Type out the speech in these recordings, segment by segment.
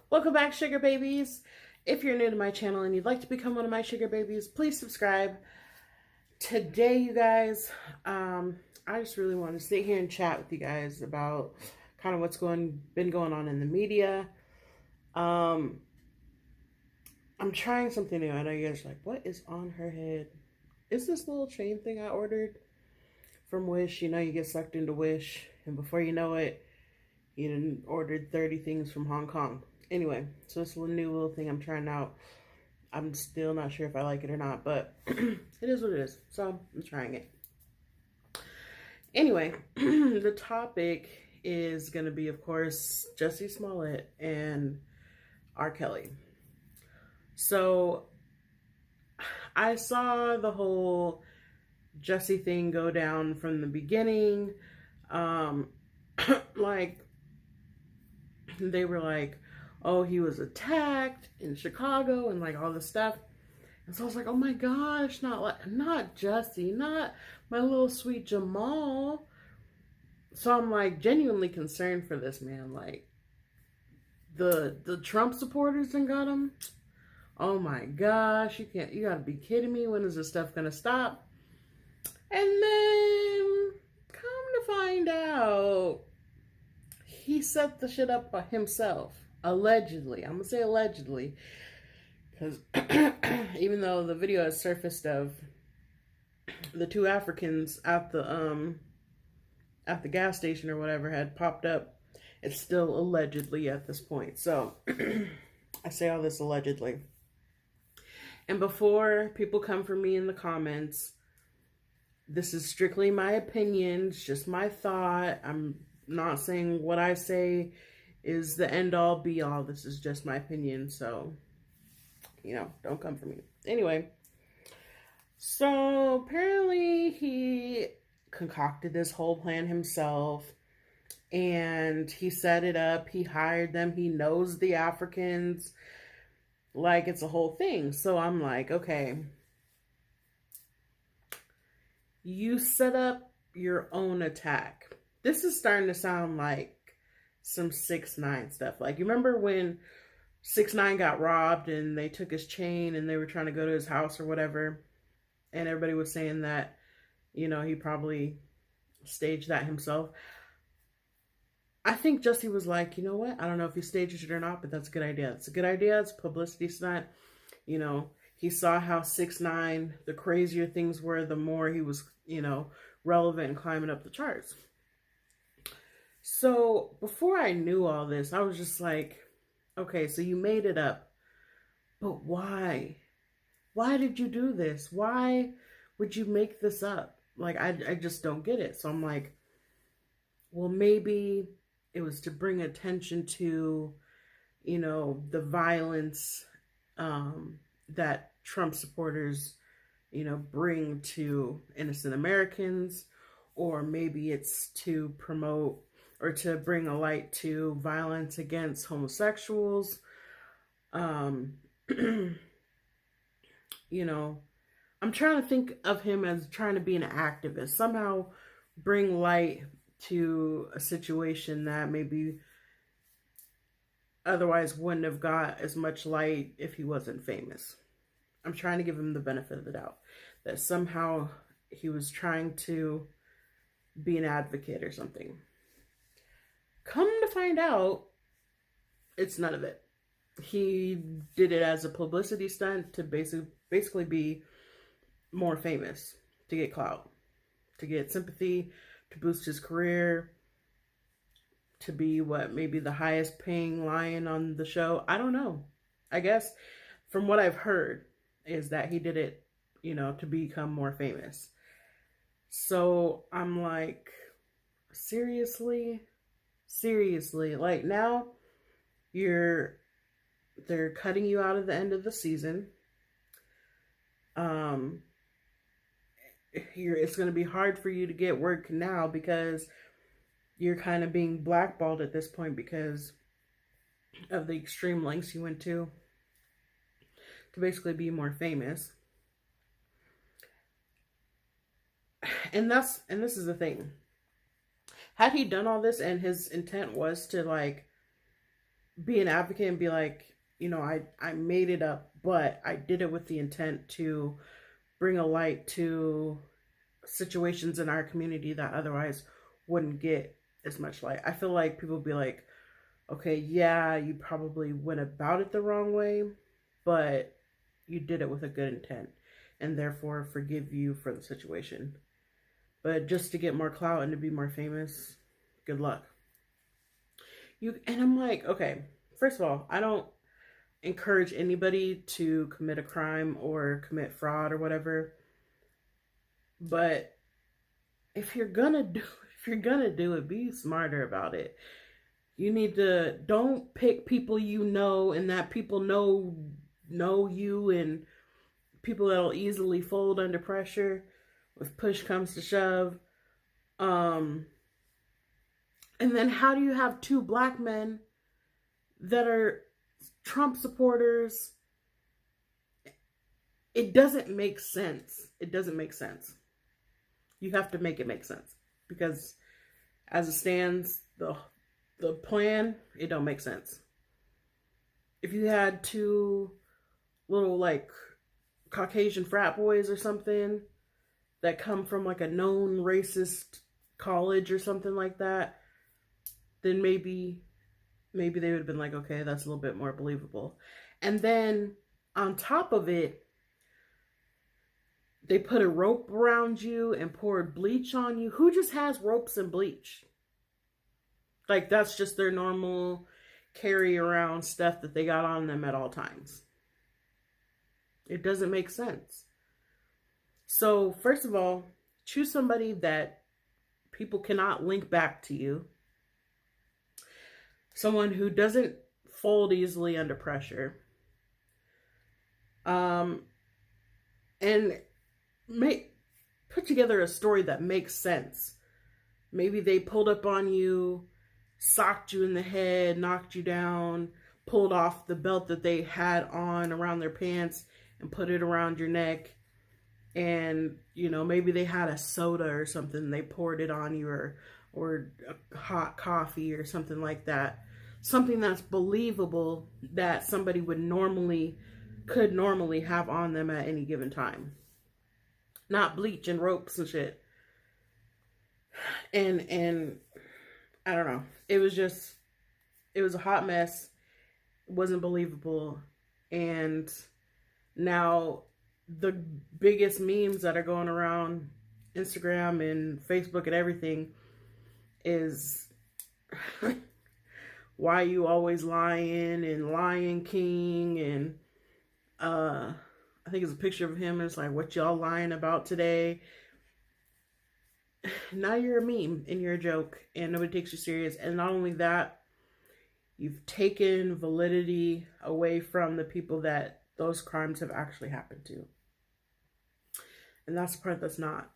Welcome back, sugar babies. If you're new to my channel and you'd like to become one of my sugar babies, please subscribe. Today, you guys, I just really want to sit here and chat with you guys about kind of what's been going on in the media. I'm trying something new. I know you guys are like, what is on her head? Is this little chain thing I ordered from Wish? You know, you get sucked into Wish, and before you know it, you done ordered 30 things from Hong Kong. Anyway, so it's a new little thing I'm trying out. I'm still not sure if I like it or not, but it is what it is. So I'm trying it. Anyway, the topic is going to be, of course, Jussie Smollett and R.Kelly. So I saw the whole Jussie thing go down from the beginning. Like, they were like, oh, he was attacked in Chicago and like all this stuff. And so I was like, oh my gosh, not Jussie, not my little sweet Jamal. So I'm like genuinely concerned for this man. Like the Trump supporters and got him. Oh my gosh, you gotta be kidding me. When is this stuff gonna stop? And then come to find out, he set the shit up by himself. Allegedly. I'm gonna say allegedly. Because even though the video has surfaced of the two Africans at the gas station or whatever had popped up, it's still allegedly at this point. So I say all this allegedly. And before people come for me in the comments, this is strictly my opinion. It's just my thought. I'm not saying what I say is the end all be all. This is just my opinion. So, you know, don't come for me. Anyway, so apparently he concocted this whole plan himself and he set it up. He hired them. He knows the Africans. Like, it's a whole thing. So I'm like, okay, you set up your own attack. This is starting to sound like some 6ix9ine stuff. Like, you remember when 6ix9ine got robbed and they took his chain and they were trying to go to his house or whatever, and everybody was saying that, you know, he probably staged that himself. I think Jussie was like, you know what? I don't know if he staged it or not, but that's a good idea. It's a good idea. It's a publicity stunt. You know, he saw how 6ix9ine, the crazier things were, the more he was, you know, relevant and climbing up the charts. So before I knew all this, I was just like, okay, so you made it up, but why? Why did you do this? Why would you make this up? Like, I just don't get it. So I'm like, well, maybe it was to bring attention to, you know, the violence that Trump supporters, you know, bring to innocent Americans, or maybe it's to promote or to bring a light to violence against homosexuals. You know, I'm trying to think of him as trying to be an activist, somehow bring light to a situation that maybe otherwise wouldn't have got as much light if he wasn't famous. I'm trying to give him the benefit of the doubt that somehow he was trying to be an advocate or something. Come to find out, it's none of it. He did it as a publicity stunt to basically be more famous, to get clout, to get sympathy, to boost his career, to be what, maybe the highest paying lion on the show. I don't know. I guess from what I've heard is that he did it, you know, to become more famous. So I'm like, seriously, like now they're cutting you out of the end of the season. It's going to be hard for you to get work now because you're kind of being blackballed at this point because of the extreme lengths you went to basically be more famous. And this is the thing. Had he done all this and his intent was to like be an advocate and be like, I made it up, but I did it with the intent to bring a light to situations in our community that otherwise wouldn't get as much light. I feel like people be like, okay, yeah, you probably went about it the wrong way, but you did it with a good intent, and therefore forgive you for the situation. But just to get more clout and to be more famous, good luck. And I'm like, okay, first of all, I don't encourage anybody to commit a crime or commit fraud or whatever. But if you're gonna do it, be smarter about it. You need to don't pick people and that people know you, and people that'll easily fold under pressure if push comes to shove. And then how do you have two black men that are Trump supporters? It doesn't make sense. It doesn't make sense. You have to make it make sense, because as it stands, the plan, it don't make sense. If you had two little like Caucasian frat boys or something that come from like a known racist college or something like that, then maybe they would have been like, okay, that's a little bit more believable. And then on top of it, they put a rope around you and poured bleach on you. Who just has ropes and bleach? Like, that's just their normal carry around stuff that they got on them at all times. It doesn't make sense. So, first of all, choose somebody that people cannot link back to you. Someone who doesn't fold easily under pressure. And put together a story that makes sense. Maybe they pulled up on you, socked you in the head, knocked you down, pulled off the belt that they had on around their pants and put it around your neck. And, maybe they had a soda or something. They poured it on you, or a hot coffee or something like that. Something that's believable that somebody could normally have on them at any given time. Not bleach and ropes and shit. And I don't know. It was a hot mess. It wasn't believable. And now the biggest memes that are going around Instagram and Facebook and everything is why you always lying, and Lion King, and I think it's a picture of him. It's like, what y'all lying about today? Now you're a meme and you're a joke and nobody takes you serious. And not only that, you've taken validity away from the people that those crimes have actually happened to. And that's the part that's not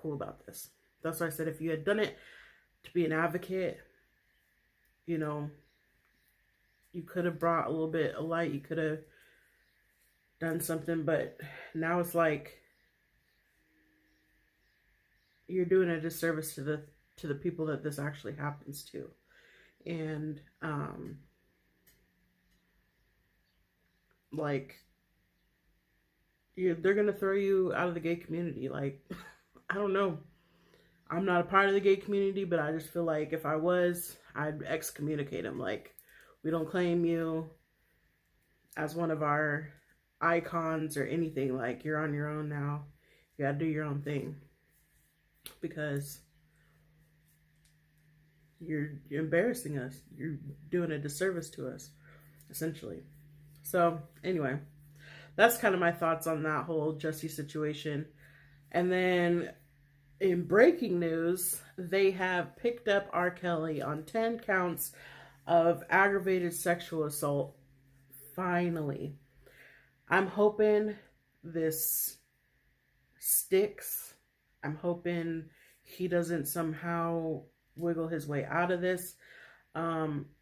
cool about this. That's why I said, if you had done it to be an advocate, you could have brought a little bit of light. You could have done something, but now it's like you're doing a disservice to the people that this actually happens to. And they're gonna throw you out of the gay community. Like, I don't know, I'm not a part of the gay community, but I just feel like if I was, I'd excommunicate them. Like, we don't claim you as one of our icons or anything. Like, you're on your own now. You gotta do your own thing, because you're embarrassing us. You're doing a disservice to us, essentially. So anyway, that's kind of my thoughts on that whole Jussie situation. And then in breaking news, they have picked up R.Kelly on 10 counts of aggravated sexual assault. Finally. I'm hoping this sticks. I'm hoping he doesn't somehow wiggle his way out of this.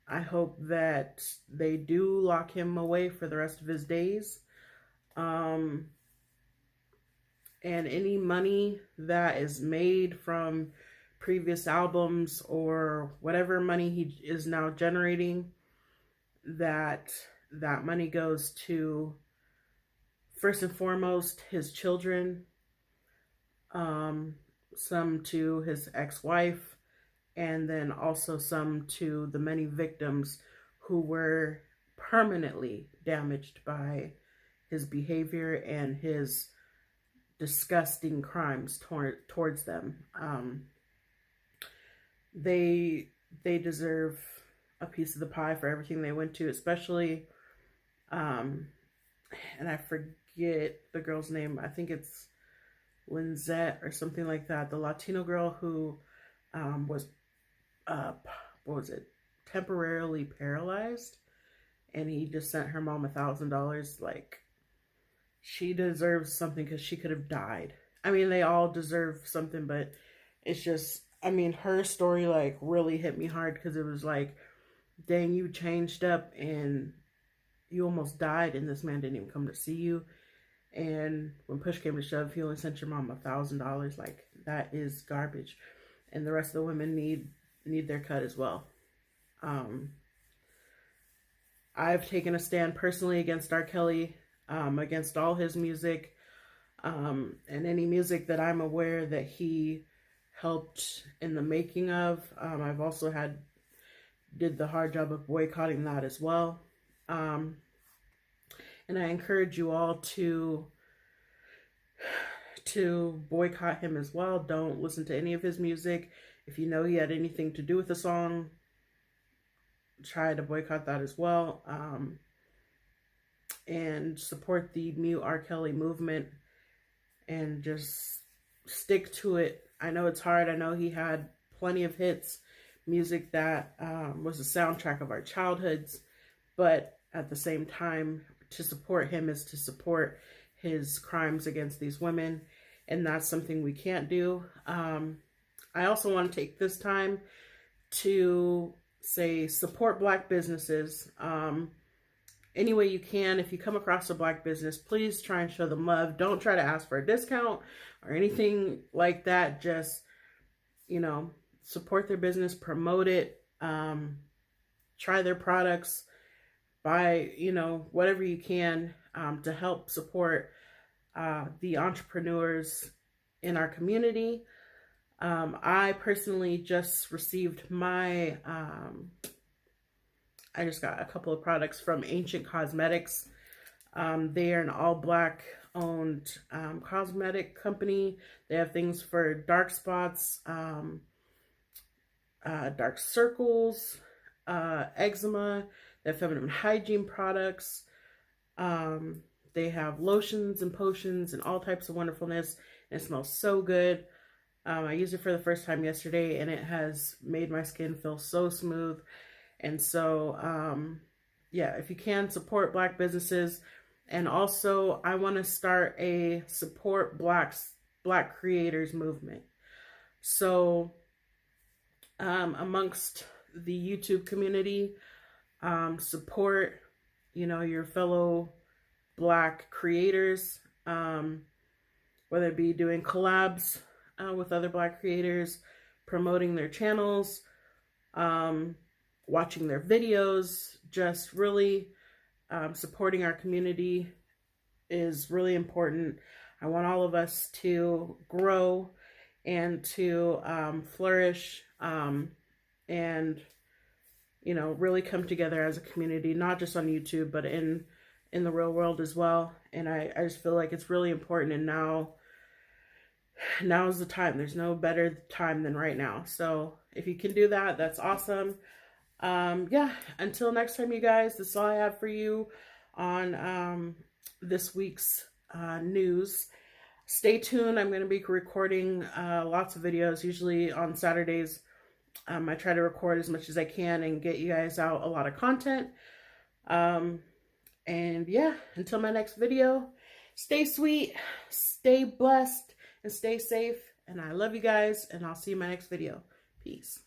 I hope that they do lock him away for the rest of his days. And any money that is made from previous albums or whatever money he is now generating, that that money goes to, first and foremost, his children, some to his ex-wife, and then also some to the many victims who were permanently damaged by his behavior and his disgusting crimes towards them. They deserve a piece of the pie for everything they went to, especially, and I forget the girl's name. I think it's Linzette or something like that. The Latino girl who was, what was it, temporarily paralyzed, and he just sent her mom $1,000. Like, she deserves something because she could have died. I mean, they all deserve something, but it's just, I mean, her story like really hit me hard because it was like, dang, you changed up and you almost died, and this man didn't even come to see you. And when push came to shove, he only sent your mom $1,000. Like, that is garbage. And the rest of the women need their cut as well. I've taken a stand personally against R.Kelly, against all his music, and any music that I'm aware that he helped in the making of. I've also did the hard job of boycotting that as well. And I encourage you all to boycott him as well. Don't listen to any of his music. If you know he had anything to do with the song, try to boycott that as well. And support the Mute R. Kelly movement and just stick to it. I know it's hard. I know he had plenty of hits, music that was the soundtrack of our childhoods, but at the same time, to support him is to support his crimes against these women, and that's something we can't do. I also want to take this time to say support Black businesses. Any way you can. If you come across a Black business, please try and show them love. Don't try to ask for a discount or anything like that. Just, you know, support their business, promote it, try their products, buy, you know, whatever you can to help support the entrepreneurs in our community. I personally just received my, I just got a couple of products from Ancient Cosmetics. They are an all Black owned cosmetic company. They have things for dark spots, dark circles, eczema. They have feminine hygiene products. They have lotions and potions and all types of wonderfulness. And it smells so good. I used it for the first time yesterday, and it has made my skin feel so smooth. And so, yeah, if you can, support Black businesses. And also, I want to start a support Black creators movement. So, amongst the YouTube community, support, you know, your fellow Black creators, whether it be doing collabs with other Black creators, promoting their channels, watching their videos, just really supporting our community is really important. I want all of us to grow and to flourish and, you know, really come together as a community, not just on YouTube, but in the real world as well. And I just feel like it's really important, and now is the time. There's no better time than right now. So if you can do that, that's awesome. Yeah, until next time, you guys, this is all I have for you on this week's news. Stay tuned. I'm going to be recording lots of videos, usually on Saturdays. I try to record as much as I can and get you guys out a lot of content. And yeah, until my next video, stay sweet, stay blessed, and stay safe. And I love you guys, and I'll see you in my next video. Peace.